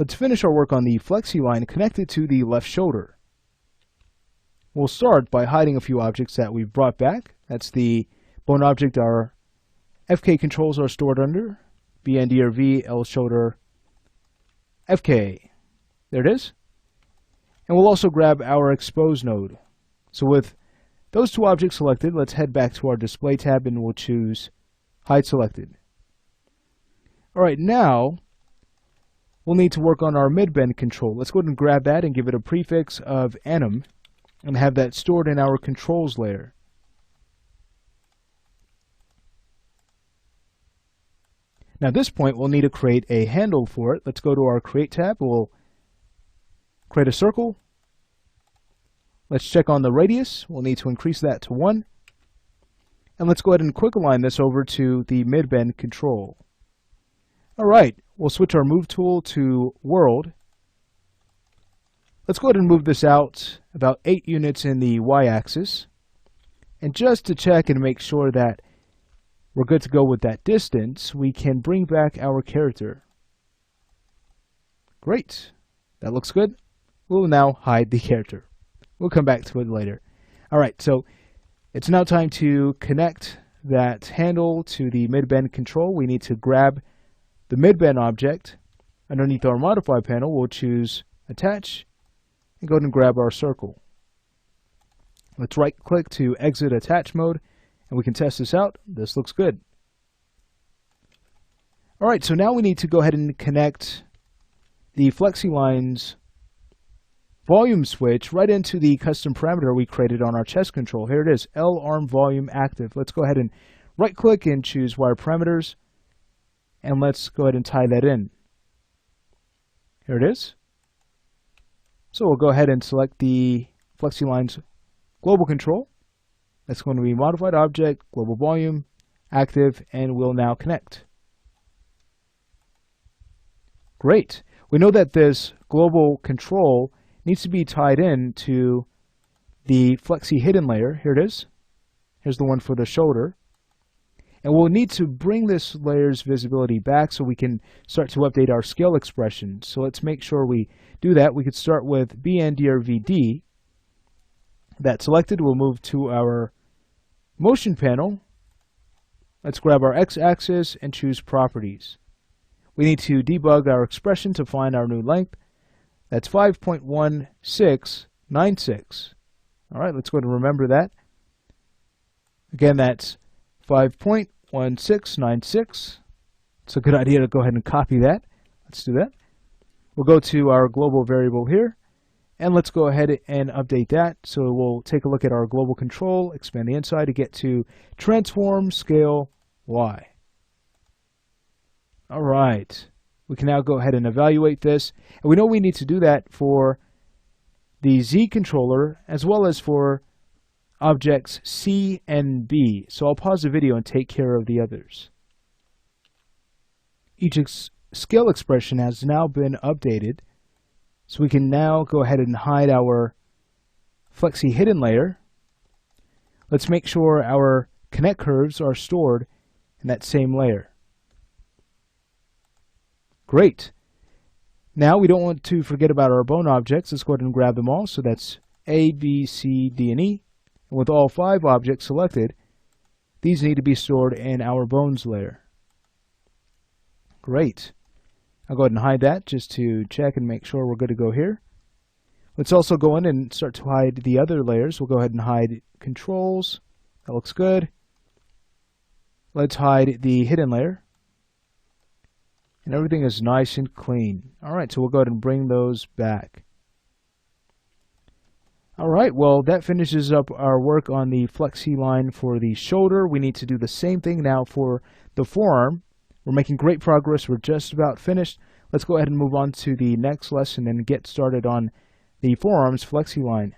Let's finish our work on the Flexi line connected to the left shoulder. We'll start by hiding a few objects that we've brought back. That's the bone object our FK controls are stored under. BNDRV, L shoulder, FK. There it is. And we'll also grab our expose node. So with those two objects selected, let's head back to our display tab and we'll choose hide selected. Alright, now we'll need to work on our mid-bend control. Let's go ahead and grab that and give it a prefix of anim and have that stored in our controls layer. Now at this point, we'll need to create a handle for it. Let's go to our Create tab. We'll create a circle. Let's check on the radius. We'll need to increase that to 1. And let's go ahead and quick align this over to the mid-bend control. Alright, we'll switch our Move tool to World. Let's go ahead and move this out about 8 units in the Y-axis. And just to check and make sure that we're good to go with that distance, we can bring back our character. Great. That looks good. We'll now hide the character. We'll come back to it later. Alright, so it's now time to connect that handle to the mid-bend control. We need to grab the mid-bend object. Underneath our Modify panel, we'll choose Attach and go ahead and grab our circle. Let's right-click to exit attach mode, and we can test this out. This looks good. Alright, so now we need to go ahead and connect the Flexi line's volume switch right into the custom parameter we created on our chest control. Here it is, L arm volume active. Let's go ahead and right-click and choose Wire Parameters, and let's go ahead and tie that in. Here it is. So we'll go ahead and select the Flexi line's global control. That's going to be Modified Object, Global Volume, Active, and we'll now connect. Great. We know that this global control needs to be tied in to the Flexi hidden layer. Here it is. Here's the one for the shoulder. And we'll need to bring this layer's visibility back so we can start to update our scale expression. So let's make sure we do that. We could start with BNDRVD. That's selected. We'll move to our motion panel. Let's grab our x-axis and choose properties. We need to debug our expression to find our new length. That's 5.1696. All right, let's go ahead and remember that. Again, that's 5.1696. It's a good idea to go ahead and copy that. Let's do that. We'll go to our global variable here, and let's go ahead and update that. So we'll take a look at our global control, expand the inside to get to transform scale Y. All right. We can now go ahead and evaluate this. And we know we need to do that for the Z controller as well as for objects C and B. So I'll pause the video and take care of the others. Each scale expression has now been updated. So we can now go ahead and hide our Flexi hidden layer. Let's make sure our connect curves are stored in that same layer. Great. Now we don't want to forget about our bone objects. Let's go ahead and grab them all. So that's A, B, C, D, and E. And with all 5 objects selected, these need to be stored in our bones layer. Great. I'll go ahead and hide that just to check and make sure we're good to go here. Let's also go in and start to hide the other layers. We'll go ahead and hide controls. That looks good. Let's hide the hidden layer. And everything is nice and clean. Alright, so we'll go ahead and bring those back. Alright, well that finishes up our work on the Flexi line for the shoulder. We need to do the same thing now for the forearm. We're making great progress. We're just about finished. Let's go ahead and move on to the next lesson and get started on the forearm's Flexi line.